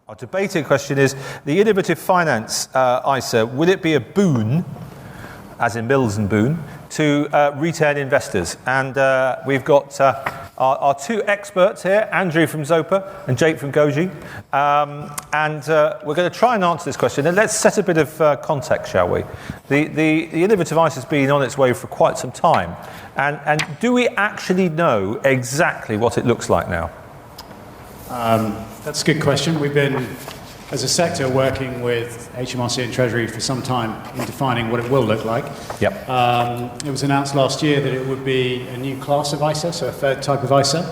Our debated question is, the innovative finance ISA, will it be a boon, as in Mills and Boon, to retail investors? And we've got our two experts here, Andrew from Zopa and Jake from Goji. And we're going to try and answer this question. And let's set a bit of context, shall we? The innovative ISA has been on its way for quite some time. And do we actually know exactly what it looks like now? That's a good question. We've been, as a sector, working with HMRC and Treasury for some time in defining what it will look like. Yep. It was announced last year that it would be a new class of ISA, so a third type of ISA.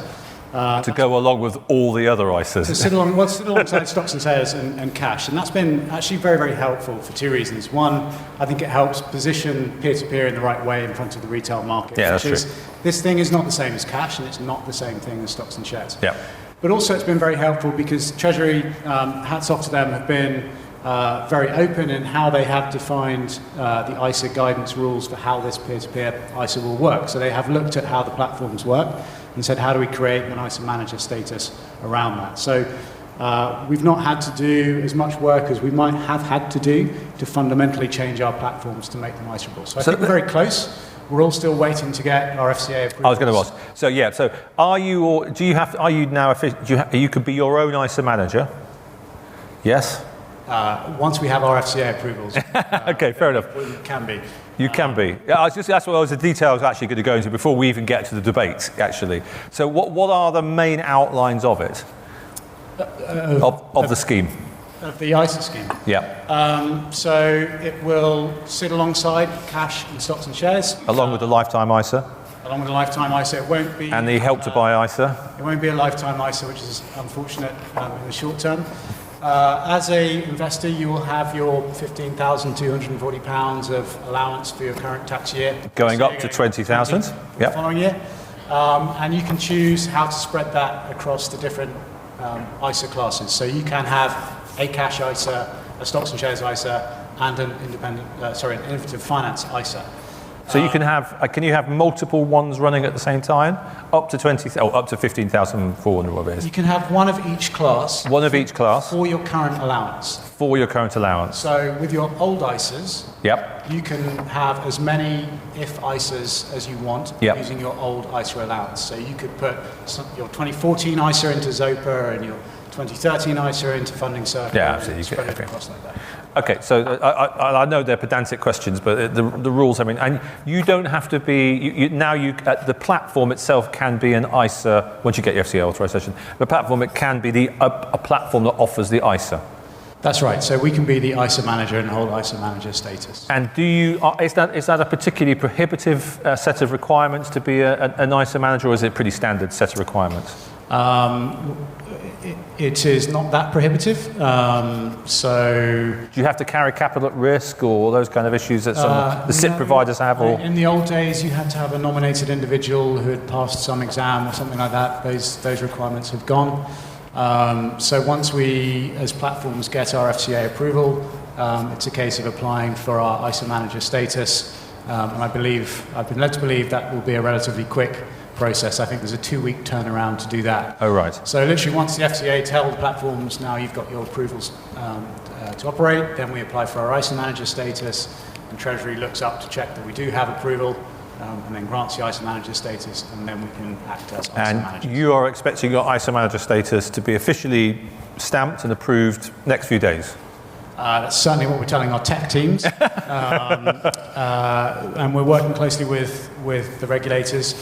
To go along with all the other ISAs. To sit alongside stocks and shares and cash. And that's been actually very, very helpful for two reasons. One, I think it helps position peer-to-peer in the right way in front of the retail market. Yeah, that's true. This thing is not the same as cash, and it's not the same thing as stocks and shares. Yeah. But also it's been very helpful because Treasury, hats off to them, have been very open in how they have defined the ISA guidance rules for how this peer-to-peer ISA will work. So they have looked at how the platforms work and said, how do we create an ISA manager status around that? So we've not had to do as much work as we might have had to do to fundamentally change our platforms to make them ISAable. So I think we're very close. We're all still waiting to get our FCA approval. I was going to ask. So yeah. So are you, or do you have? Are you now? You could be your own ISA manager. Yes. Once we have our FCA approvals. Okay, fair enough. We can be. You can be. Yeah, that's what the detail I was actually going to go into before we even get to the debate. Actually. So what are the main outlines of it? Of the scheme. Of the ISA scheme. Yeah. So it will sit alongside cash and stocks and shares. Along with the lifetime ISA. Along with the lifetime ISA, it won't be. And the help to buy ISA. It won't be a lifetime ISA, which is unfortunate in the short term. As a investor, you will have your £15,240 of allowance for your current tax year. Going up to 20,000. The following year. And you can choose how to spread that across the different ISA classes. So you can have a cash ISA, a stocks and shares ISA, and an innovative finance ISA. So you can have multiple ones running at the same time, up to 15,400, whatever it is. You can have one of each class. One of each class. For your current allowance. For your current allowance. So with your old ISAs, yep, you can have as many if ISAs as you want, yep, using your old ISA allowance. So you could put your 2014 ISA into Zopa and your 2013 ISA into Funding Circle. Yeah, absolutely. Spread it across like that. Okay, so I know they're pedantic questions, but the rules, I mean, and you don't have to be, the platform itself can be an ISA, once you get your FCA authorization, the platform, it can be a platform that offers the ISA. That's right, so we can be the ISA manager and hold ISA manager status. And is that a particularly prohibitive set of requirements to be an ISA manager, or is it a pretty standard set of requirements? It is not that prohibitive. So, do you have to carry capital at risk, or those kind of issues that some of the SIP providers have? Or in the old days, you had to have a nominated individual who had passed some exam or something like that. Those requirements have gone. So once we, as platforms, get our FCA approval, it's a case of applying for our ISA manager status. And I've been led to believe that will be a relatively quick process. I think there's a 2-week turnaround to do that. Oh, right. So literally once the FCA tell the platforms, now you've got your approvals to operate, then we apply for our ISA manager status, and Treasury looks up to check that we do have approval, and then grants the ISA manager status, and then we can act as ISA managers. And you are expecting your ISA manager status to be officially stamped and approved next few days? That's certainly what we're telling our tech teams. And we're working closely with the regulators.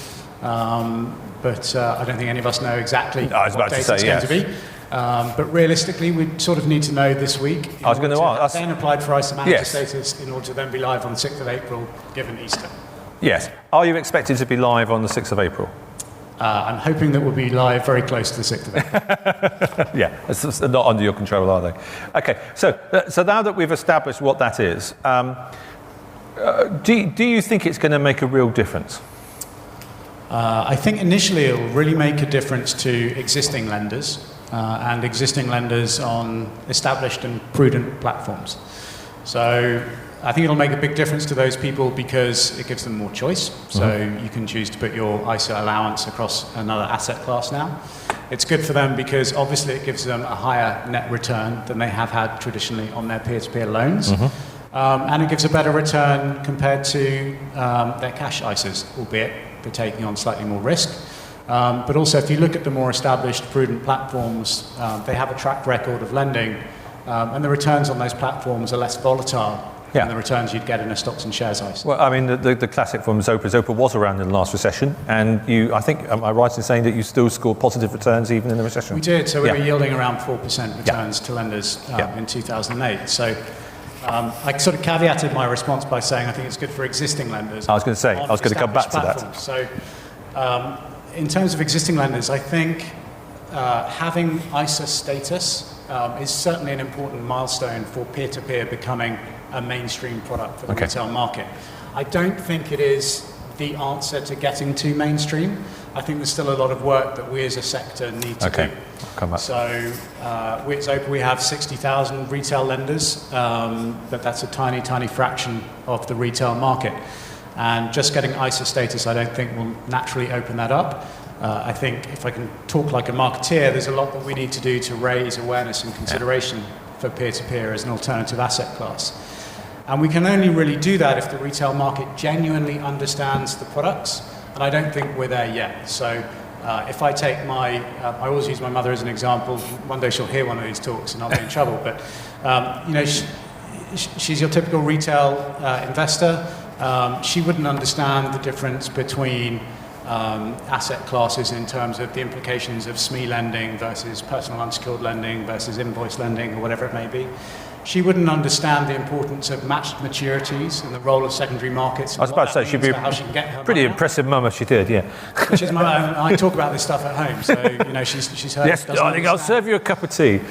But I don't think any of us know exactly what date it's going to be. But realistically, we sort of need to know this week. I was going to ask. Then applied for ISA manager status in order to then be live on the 6th of April, given Easter. Yes. Are you expected to be live on the 6th of April? I'm hoping that we'll be live very close to the 6th of April. Yeah, it's not under your control, are they? Okay, so now that we've established what that is, do you think it's going to make a real difference? I think initially it will really make a difference to existing lenders and existing lenders on established and prudent platforms. So I think it'll make a big difference to those people because it gives them more choice. So you can choose to put your ISA allowance across another asset class now. It's good for them because obviously it gives them a higher net return than they have had traditionally on their peer-to-peer loans. And it gives a better return compared to their cash ISAs, albeit they're taking on slightly more risk. But also, if you look at the more established, prudent platforms, they have a track record of lending, and the returns on those platforms are less volatile than the returns you'd get in a stocks and shares ISA. Well, I mean, the classic from Zopa was around in the last recession, and I think, am I right in saying that you still scored positive returns even in the recession? We did, so we were yielding around 4% returns to lenders in 2008. So I sort of caveated my response by saying I think it's good for existing lenders. I was going to say, I was going to come back to that. So in terms of existing lenders, I think having ISA status is certainly an important milestone for peer-to-peer becoming a mainstream product for the retail market. I don't think it is the answer to getting to mainstream. I think there's still a lot of work that we as a sector need to do. Come back. So we at Zopa, we have 60,000 retail lenders, but that's a tiny, tiny fraction of the retail market. And just getting ISA status, I don't think will naturally open that up. I think if I can talk like a marketeer, there's a lot that we need to do to raise awareness and consideration for peer-to-peer as an alternative asset class. And we can only really do that if the retail market genuinely understands the products, and I don't think we're there yet. So if I take I always use my mother as an example. One day she'll hear one of these talks and I'll be in trouble, but she's your typical retail investor. She wouldn't understand the difference between asset classes in terms of the implications of SME lending versus personal unsecured lending versus invoice lending or whatever it may be. She wouldn't understand the importance of matched maturities and the role of secondary markets. I was about to say, she'd be a pretty impressive mum if she did, yeah. She's I talk about this stuff at home, so she's heard. Yes, darling, I'll serve you a cup of tea.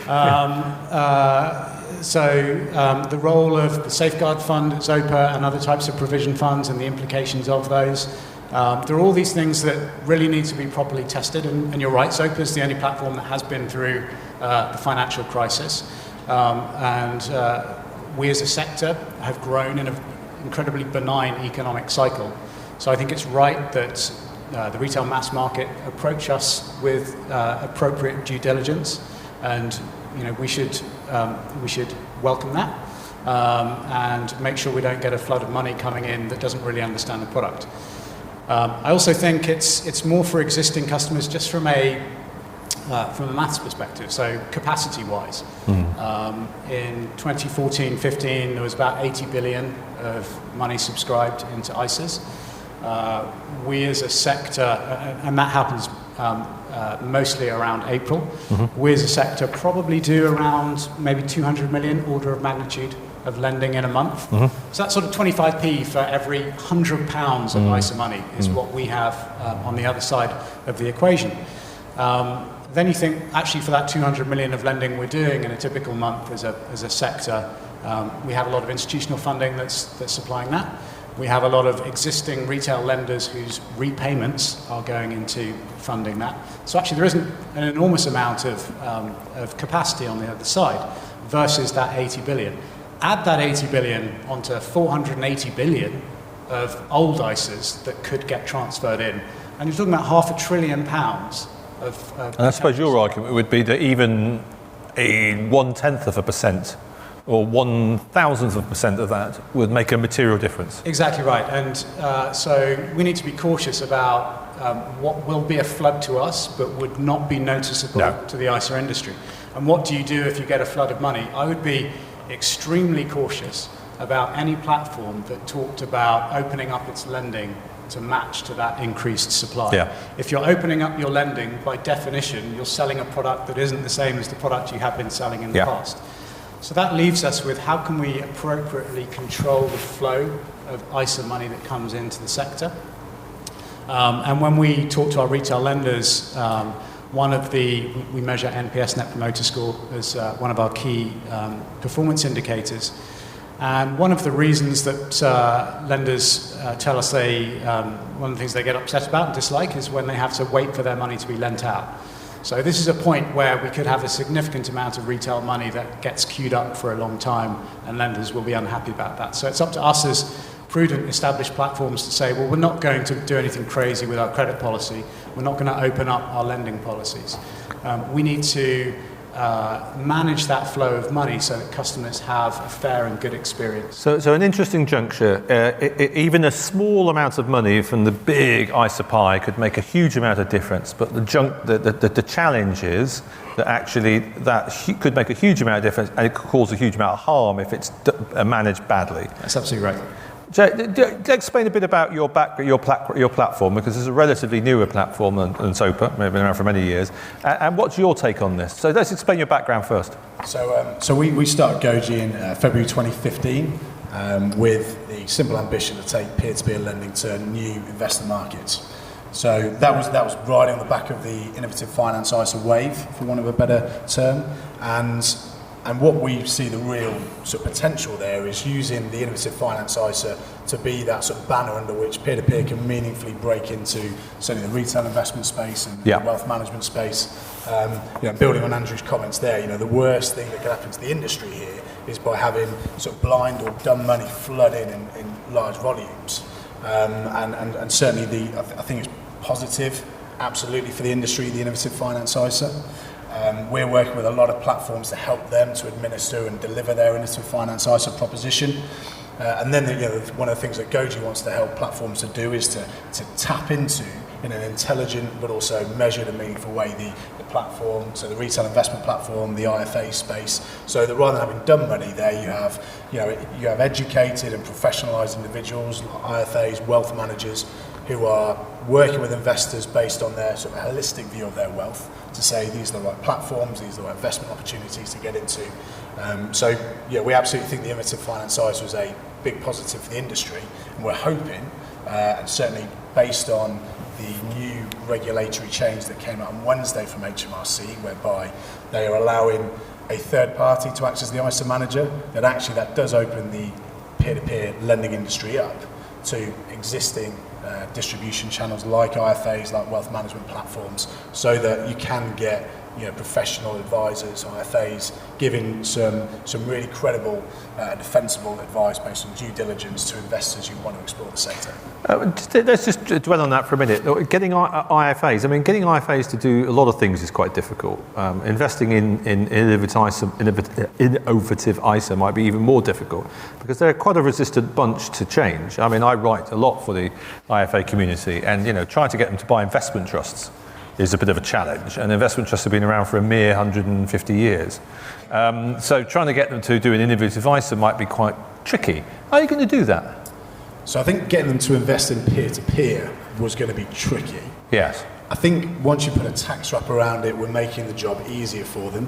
The role of the Safeguard Fund at Zopa and other types of provision funds and the implications of those. There are all these things that really need to be properly tested, and you're right, Zopa is the only platform that has been through the financial crisis. We as a sector have grown in an incredibly benign economic cycle. So I think it's right that the retail mass market approach us with appropriate due diligence, and we should welcome that and make sure we don't get a flood of money coming in that doesn't really understand the product. I also think it's more for existing customers just from a maths perspective, so capacity-wise. In 2014-15, there was about 80 billion of money subscribed into ISAs. We as a sector, and that happens mostly around April, we as a sector probably do around maybe 200 million order of magnitude of lending in a month. So that's sort of 25p for every £100 of ISA money is what we have on the other side of the equation. Then you think, actually, for that 200 million of lending we're doing in a typical month as a sector, we have a lot of institutional funding that's supplying that. We have a lot of existing retail lenders whose repayments are going into funding that. So actually, there isn't an enormous amount of capacity on the other side versus that 80 billion. Add that 80 billion onto 480 billion of old ISAs that could get transferred in, and you're talking about £500 billion and I suppose your argument would be that even a 1/10% or 1,000% of that would make a material difference. Exactly right, and so we need to be cautious about what will be a flood to us but would not be noticeable to the ISA industry. And what do you do if you get a flood of money? I would be extremely cautious about any platform that talked about opening up its lending to match to that increased supply. If you're opening up your lending, by definition, you're selling a product that isn't the same as the product you have been selling in the past. So that leaves us with how can we appropriately control the flow of ISA money that comes into the sector. And when we talk to our retail lenders, we measure NPS, Net Promoter Score, as one of our key performance indicators. And one of the reasons that lenders tell us one of the things they get upset about and dislike is when they have to wait for their money to be lent out. So this is a point where we could have a significant amount of retail money that gets queued up for a long time, and lenders will be unhappy about that. So it's up to us as prudent, established platforms to say, well, we're not going to do anything crazy with our credit policy. We're not going to open up our lending policies. we need to manage that flow of money so that customers have a fair and good experience. So an interesting juncture. Even a small amount of money from the big ISA pie could make a huge amount of difference. But the challenge is that actually could make a huge amount of difference, and it could cause a huge amount of harm if it's managed badly. That's absolutely right. Jay, explain a bit about your platform, because it's a relatively newer platform than Zopa, maybe been around for many years. And what's your take on this? So let's explain your background first. So we started Goji in February 2015 with the simple ambition to take peer-to-peer lending to new investor markets. So that was riding on the back of the innovative finance ISA wave, for want of a better term, and what we see the real sort of potential there is using the innovative finance ISA to be that sort of banner under which peer-to-peer can meaningfully break into certainly the retail investment space and the wealth management space. Building on Andrew's comments there, the worst thing that can happen to the industry here is by having sort of blind or dumb money flood in large volumes. And certainly I think it's positive, absolutely, for the industry, the innovative finance ISA. We're working with a lot of platforms to help them to administer and deliver their innovative finance ISA proposition. And then one of the things that Goji wants to help platforms to do is to tap into, in an intelligent but also measured and meaningful way, the platform, so the retail investment platform, the IFA space, so that rather than having dumb money there, you have educated and professionalised individuals, IFAs, wealth managers, who are working with investors based on their sort of holistic view of their wealth, to say these are the right platforms, these are the right investment opportunities to get into. We absolutely think the innovative finance ISA was a big positive for the industry, and we're hoping, and certainly based on the new regulatory change that came out on Wednesday from HMRC, whereby they are allowing a third party to act as the ISA manager, that does open the peer-to-peer lending industry up to existing distribution channels like IFAs, like wealth management platforms, so that you can get professional advisors, IFAs, giving some really credible, defensible advice based on due diligence to investors who want to explore the sector. Let's just dwell on that for a minute. Getting IFAs to do a lot of things is quite difficult. Investing in innovative ISA might be even more difficult, because they're quite a resistant bunch to change. I mean, I write a lot for the IFA community, and trying to get them to buy investment trusts is a bit of a challenge, and investment trusts have been around for a mere 150 years. So trying to get them to do an innovative ISA might be quite tricky. How are you going to do that? So I think getting them to invest in peer-to-peer was going to be tricky. Yes. I think once you put a tax wrap around it, we're making the job easier for them.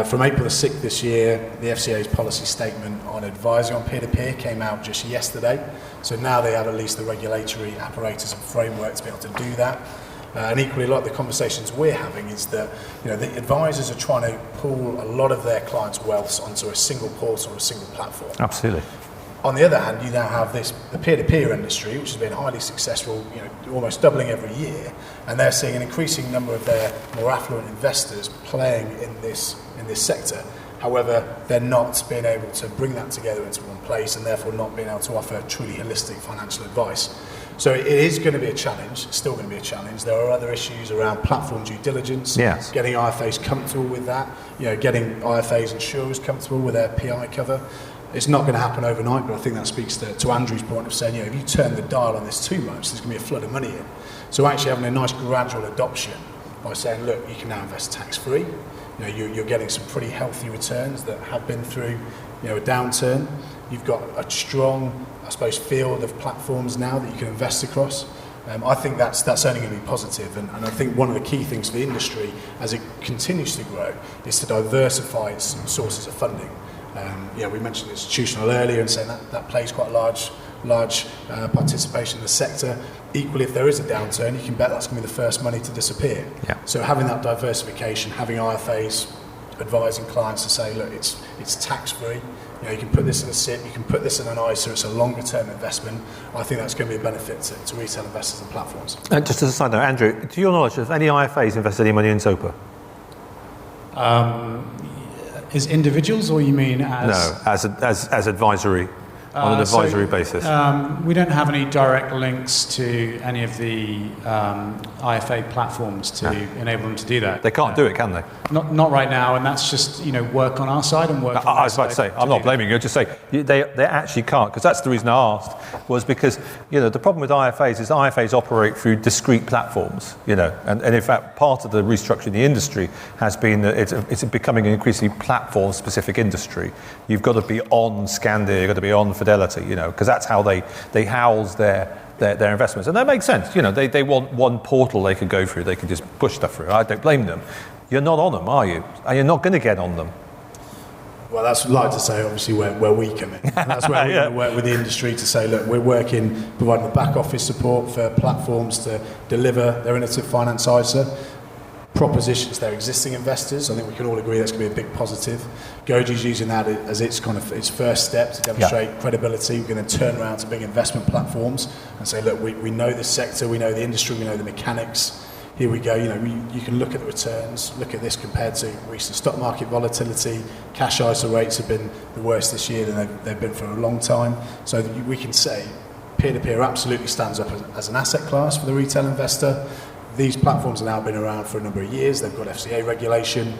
From April the 6th this year, the FCA's policy statement on advising on peer-to-peer came out just yesterday. So now they have at least the regulatory apparatus and framework to be able to do that. And equally, like the conversations we're having, is that the advisors are trying to pool a lot of their clients' wealths onto a single portal or a single platform. Absolutely. On the other hand, you now have the peer-to-peer industry, which has been highly successful, almost doubling every year, and they're seeing an increasing number of their more affluent investors playing in this sector. However, they're not being able to bring that together into one place, and therefore not being able to offer truly holistic financial advice. So it is going to be a challenge, it's still going to be a challenge. There are other issues around platform due diligence, yes, getting IFAs comfortable with that, getting IFAs insurers comfortable with their PI cover. It's not going to happen overnight, but I think that speaks to Andrew's point of saying, if you turn the dial on this too much, there's going to be a flood of money in. So actually having a nice gradual adoption by saying, look, you can now invest tax-free. You're getting some pretty healthy returns that have been through a downturn. You've got a strong, I suppose, field of platforms now that you can invest across. I think that's only going to be positive, and I think one of the key things for the industry as it continues to grow is to diversify its sources of funding. We mentioned institutional earlier and saying that plays quite a large participation in the sector. Equally, if there is a downturn, you can bet that's going to be the first money to disappear. Yeah. So having that diversification, having IFAs advising clients to say, look, it's tax-free. You can put this in a SIP, you can put this in an ISA, it's a longer-term investment. I think that's going to be a benefit to retail investors and platforms. Just as a side note, Andrew, to your knowledge, have any IFAs invested any money in Zopa? Is individuals, or you mean as... No, as advisory. on an advisory basis? We don't have any direct links to any of the IFA platforms to enable them to do that. They can't do it, can they? Not right now, and that's just work on our side and work on I was about to say, I'm not blaming you, just say they actually can't, because that's the reason I asked, was because the problem with IFAs is IFAs operate through discrete platforms, and in fact part of the restructuring in the industry has been that it's becoming an increasingly platform-specific industry. You've got to be on Scandia, you've got to be on Fidelity, because that's how they house their investments, and that makes sense. They want one portal they can go through, they can just push stuff through. I don't blame them. You're not on them, are you? And you're not going to get on them. Well, that's like to say, obviously, where we come in. And that's where we're going to work with the industry to say, look, we're providing the back office support for platforms to deliver their innovative finance ISA propositions to their existing investors. I think we can all agree that's going to be a big positive. Goji's using that as its first step to demonstrate credibility. We're going to turn around to big investment platforms and say, look, we know the sector, we know the industry, we know the mechanics. Here we go, you can look at the returns, look at this compared to recent stock market volatility. Cash ISA rates have been the worst this year than they've been for a long time. So that we can say peer-to-peer absolutely stands up as an asset class for the retail investor. These platforms have now been around for a number of years. They've got FCA regulation.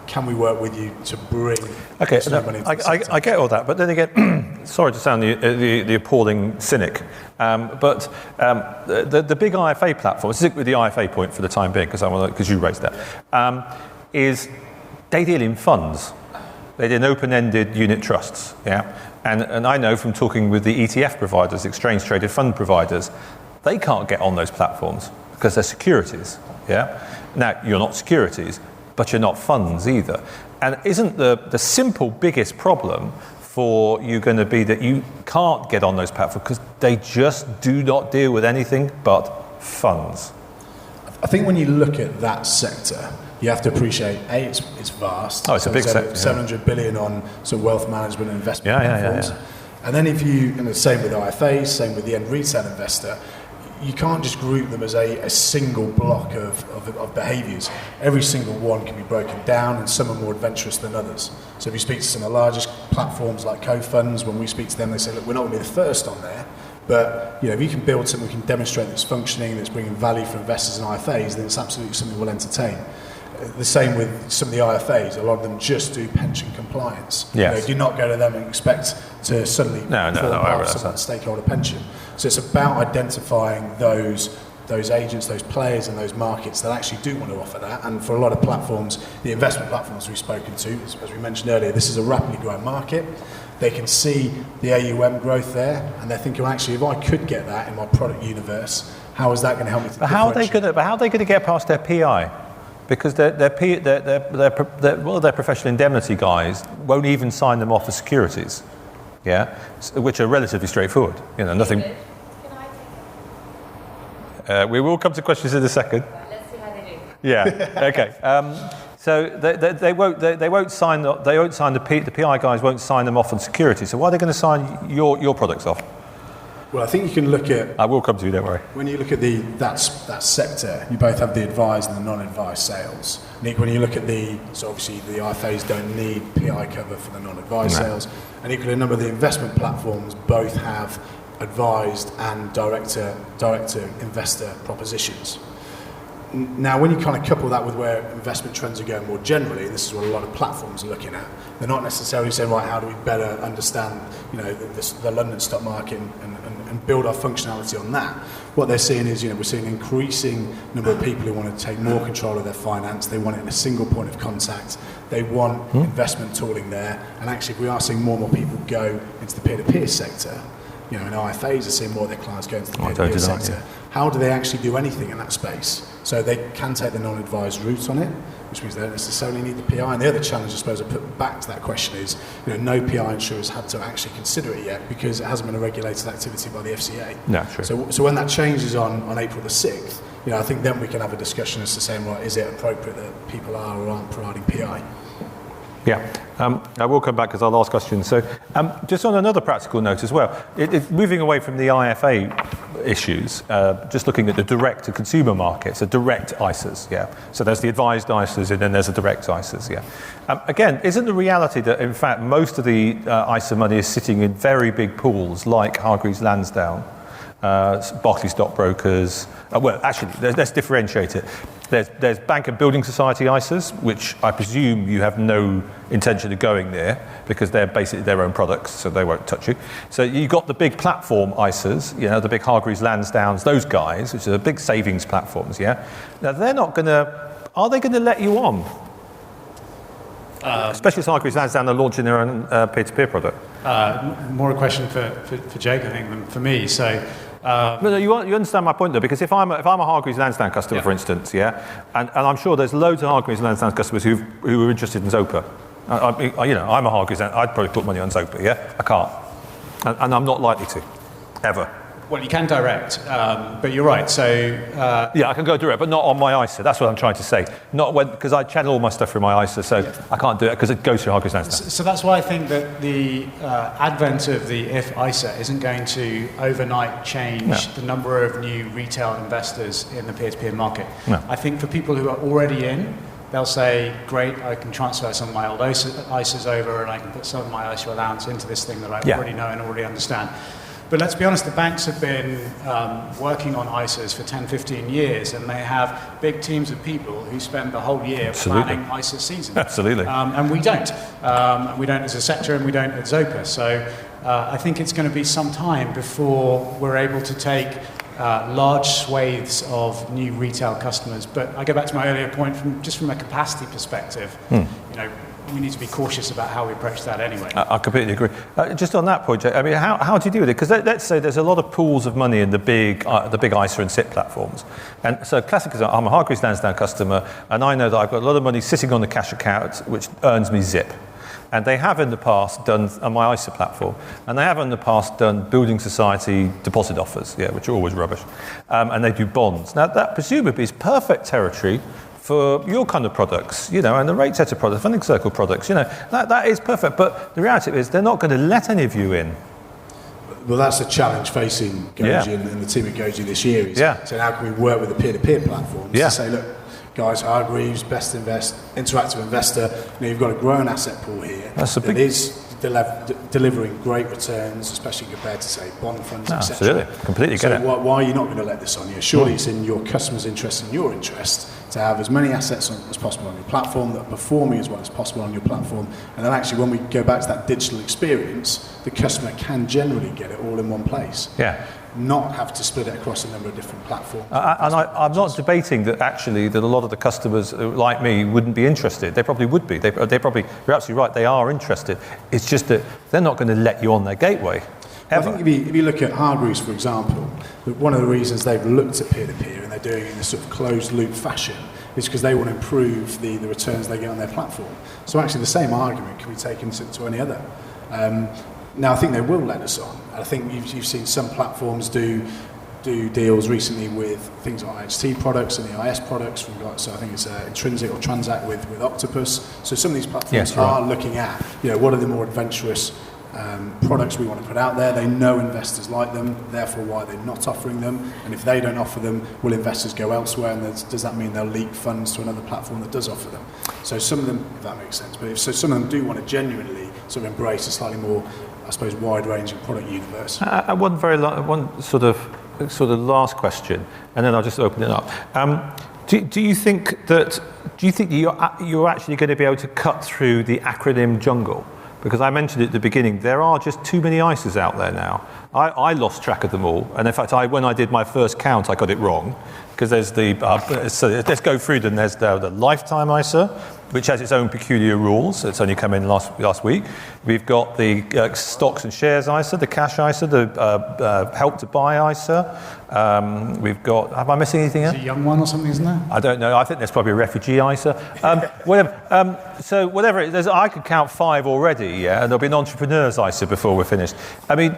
Can we work with you to bring money into the sector? I get all that, but then again, sorry to sound the appalling cynic, but the big IFA platform, stick with the IFA point for the time being, because you raised that, is they deal in funds. They deal in open-ended unit trusts, and I know from talking with the ETF providers, exchange-traded fund providers, they can't get on those platforms because they're securities, Now, you're not securities, but you're not funds either. And isn't the simple biggest problem for you going to be that you can't get on those platforms because they just do not deal with anything but funds? I think when you look at that sector, you have to appreciate, it's vast. Oh, it's a big sector. 700 billion on sort of wealth management and investment platforms. Yeah. And then and the same with IFAs, same with the end retail investor, you can't just group them as a single block of behaviours. Every single one can be broken down, and some are more adventurous than others. So if you speak to some of the largest platforms like co-funds, when we speak to them, they say, look, we're not going to be the first on there, but if you can build something, we can demonstrate that it's functioning, that it's bringing value for investors and IFAs, then it's absolutely something we'll entertain. The same with some of the IFAs. A lot of them just do pension compliance. Yes. Do not go to them and expect to suddenly form part of someone's stakeholder pension. So it's about identifying those agents, those players in those markets that actually do want to offer that. And for a lot of platforms, the investment platforms we've spoken to, as we mentioned earlier, this is a rapidly growing market. They can see the AUM growth there, and they're thinking, well, actually, if I could get that in my product universe, how is that going to help me to how are they going to get past their PI? Because their professional indemnity guys won't even sign them off as securities, which are relatively straightforward. Nothing. Can I take We will come to questions in a second. Let's see how they do. Yeah. Okay. So they won't sign the PI guys won't sign them off on securities. So why are they going to sign your products off? Well, I think you can look at... I will come to you, don't worry. When you look at that sector, you both have the advised and the non-advised sales. Nick, when you look at so obviously the IFAs don't need PI cover for the non-advised sales. And equally, a number of the investment platforms both have advised and direct to investor propositions. Now, when you kind of couple that with where investment trends are going more generally, and this is what a lot of platforms are looking at, they're not necessarily saying, right, how do we better understand, the London stock market and build our functionality on that. What they're seeing is, we're seeing an increasing number of people who want to take more control of their finance. They want it in a single point of contact. They want investment tooling there. And actually, we are seeing more and more people go into the peer-to-peer sector. And IFAs are seeing more of their clients go into the peer-to-peer sector. How do they actually do anything in that space? So they can take the non-advised route on it, which means they don't necessarily need the PI. And the other challenge, I suppose, I put back to that question is, no PI insurers had to actually consider it yet because it hasn't been a regulated activity by the FCA. No, true. So when that changes on April the 6th, I think then we can have a discussion as to saying, well, is it appropriate that people are or aren't providing PI? Yeah, I will come back as our last question. So, just on another practical note as well, moving away from the IFA issues, just looking at the direct-to-consumer markets, the direct ISAs, yeah. So there's the advised ISAs, and then there's the direct ISAs, yeah. Again, isn't the reality that, in fact, most of the ISA money is sitting in very big pools like Hargreaves Lansdown, Barclays Stockbrokers? Well, actually, let's differentiate it. There's Bank and Building Society ISAs, which I presume you have no intention of going there because they're basically their own products, so they won't touch you. So you've got the big platform ISAs, the big Hargreaves Lansdowns, those guys, which are the big savings platforms, yeah? Now, are they going to let you on? Especially as Hargreaves Lansdown are launching their own peer-to-peer product. More a question for Jake, I think, than for me. So. No, you understand my point though, because if I'm a Hargreaves Lansdown customer, for instance, yeah, and I'm sure there's loads of Hargreaves Lansdown customers who are interested in Zopa. I'm a Hargreaves Lansdown. I'd probably put money on Zopa, yeah. I can't, and I'm not likely to, ever. Well, you can direct, but you're right. So I can go direct, but not on my ISA. That's what I'm trying to say. Not because I channel all my stuff through my ISA, so I can't do it because it goes through Hargreaves Lansdown. So that's why I think that the advent of the IF ISA isn't going to overnight change the number of new retail investors in the peer-to-peer market. No. I think for people who are already in, they'll say, great, I can transfer some of my old ISAs over and I can put some of my ISA allowance into this thing that I already know and already understand. But let's be honest, the banks have been working on ISAs for 10, 15 years, and they have big teams of people who spend the whole year planning ISA season. Absolutely. And we don't. We don't as a sector, and we don't at Zopa. So I think it's going to be some time before we're able to take large swathes of new retail customers. But I go back to my earlier point, from a capacity perspective, we need to be cautious about how we approach that anyway. I completely agree. Just on that point, Jay, I mean, how do you deal with it? Because let's say there's a lot of pools of money in the big ISA and SIP platforms. And so classic is I'm a Hargreaves Lansdown customer, and I know that I've got a lot of money sitting on the cash account, which earns me zip. And they have in the past done on my ISA platform, and they have in the past done building society deposit offers, which are always rubbish. And they do bonds. Now, that presumably is perfect territory for your kind of products, and the rate setter products, funding circle products, that is perfect. But the reality is they're not going to let any of you in. Well, that's a challenge facing Goji and the team at Goji this year. Is so how can we work with the peer-to-peer platforms to say, look, guys, Hargreaves, Best Invest, Interactive Investor, you've got a growing asset pool here that is delivering great returns, especially compared to, say, bond funds, etc. Absolutely, completely get it. So why are you not going to let this on you? Surely it's in your customers' interest and your interest to have as many assets as possible on your platform that are performing as well as possible on your platform. And then actually when we go back to that digital experience, the customer can generally get it all in one place. Yeah. Not have to split it across a number of different platforms. And I'm not debating that actually that a lot of the customers like me wouldn't be interested. They probably would be. They probably, you're absolutely right, they are interested. It's just that they're not going to let you on their gateway. I think if you look at Hargreaves, for example, one of the reasons they've looked at peer-to-peer and they're doing it in a sort of closed-loop fashion is because they want to improve the returns they get on their platform. So actually the same argument can be taken to any other. Now I think they will let us on. I think you've seen some platforms do deals recently with things like IHT products and the IS products. So I think it's Intrinsic or Transact with Octopus. So some of these platforms are looking at what are the more adventurous products we want to put out there. They know investors like them, therefore why they're not offering them. And if they don't offer them, will investors go elsewhere? And does that mean they'll leak funds to another platform that does offer them? So some of them, if that makes sense, but some of them do want to genuinely sort of embrace a slightly more, I suppose, wide-ranging product universe. One sort of last question, and then I'll just open it up. Do you think you're actually going to be able to cut through the acronym jungle? Because I mentioned at the beginning, there are just too many ISAs out there now. I lost track of them all, and in fact, when I did my first count, I got it wrong. Because there's so let's go through them. There's the lifetime ISA, which has its own peculiar rules. It's only come in last week. We've got the stocks and shares ISA, the cash ISA, the help to buy ISA. We've got. Am I missing anything else? Is it a young one or something, isn't there? I don't know. I think there's probably a refugee ISA. Whatever. So whatever it is, I could count 5 already. And there'll be an entrepreneurs ISA before we're finished. I mean,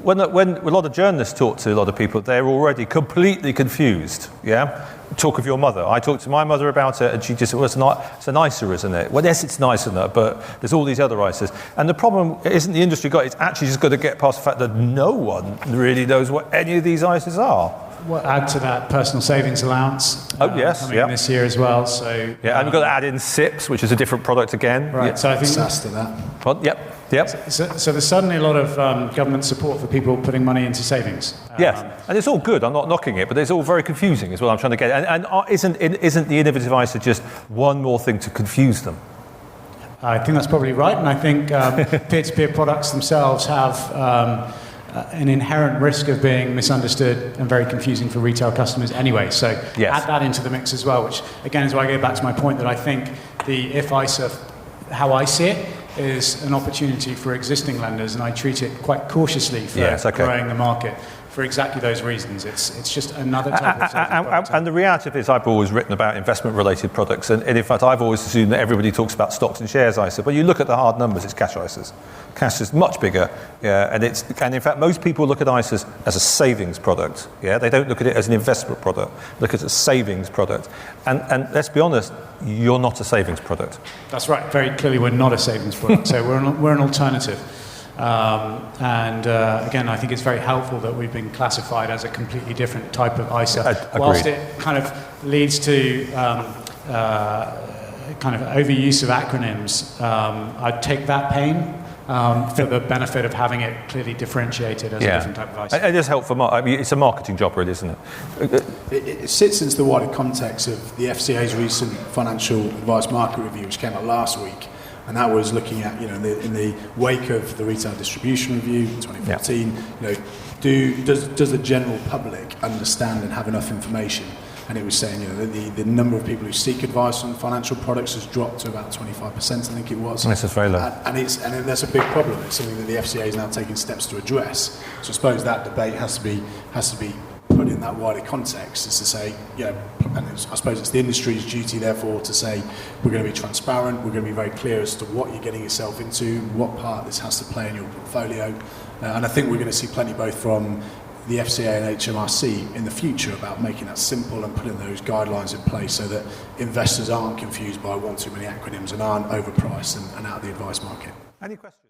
when a lot of journalists talk to a lot of people, they're already completely confused. yeah? Talk of your mother. I talked to my mother about it, and she just said, well, it's an ISA, isn't it? Well, yes, it's an ISA, but there's all these other ISAs. And the problem isn't the industry got, it's actually just got to get past the fact that no one really knows what any of these ISAs are. Well, add to that personal savings allowance coming in this year as well. So yeah, and we've got to add in SIPs, which is a different product again. Right. Yeah. So I think to that. Well, yep. So there's suddenly a lot of government support for people putting money into savings. Yes, and it's all good. I'm not knocking it, but it's all very confusing, is what I'm trying to get at. And isn't the innovative ISA just one more thing to confuse them? I think that's probably right, and I think peer-to-peer products themselves have an inherent risk of being misunderstood and very confusing for retail customers anyway. So add that into the mix as well, which again is why I go back to my point that I think the if ISA, how I see it, is an opportunity for existing lenders, and I treat it quite cautiously for growing the market for exactly those reasons. It's just another type of product. And the reality is I've always written about investment-related products, and in fact I've always assumed that everybody talks about stocks and shares ISA, but you look at the hard numbers, it's cash ISAs. Cash is much bigger, and in fact most people look at ISAs as a savings product. Yeah, they don't look at it as an investment product. Look at it as a savings product, and let's be honest, you're not a savings product. That's right. Very clearly, we're not a savings product, so we're an alternative. Again, I think it's very helpful that we've been classified as a completely different type of ISA. Whilst it kind of leads to kind of overuse of acronyms, I'd take that pain for the benefit of having it clearly differentiated as a different type of ISA. It does help for it's a marketing job, really, isn't it? It sits into the wider context of the FCA's recent financial advice market review, which came out last week. And that was looking at, in the wake of the retail distribution review in 2014, does the general public understand and have enough information? And it was saying, the number of people who seek advice on financial products has dropped to about 25%, I think it was. This is very low. And that's a big problem. It's something that the FCA is now taking steps to address. So I suppose that debate has to be put in that wider context, is to say, and I suppose it's the industry's duty, therefore, to say we're going to be transparent, we're going to be very clear as to what you're getting yourself into, what part this has to play in your portfolio, and I think we're going to see plenty both from the FCA and HMRC in the future about making that simple and putting those guidelines in place so that investors aren't confused by one too many acronyms and aren't overpriced and out of the advice market. Any questions?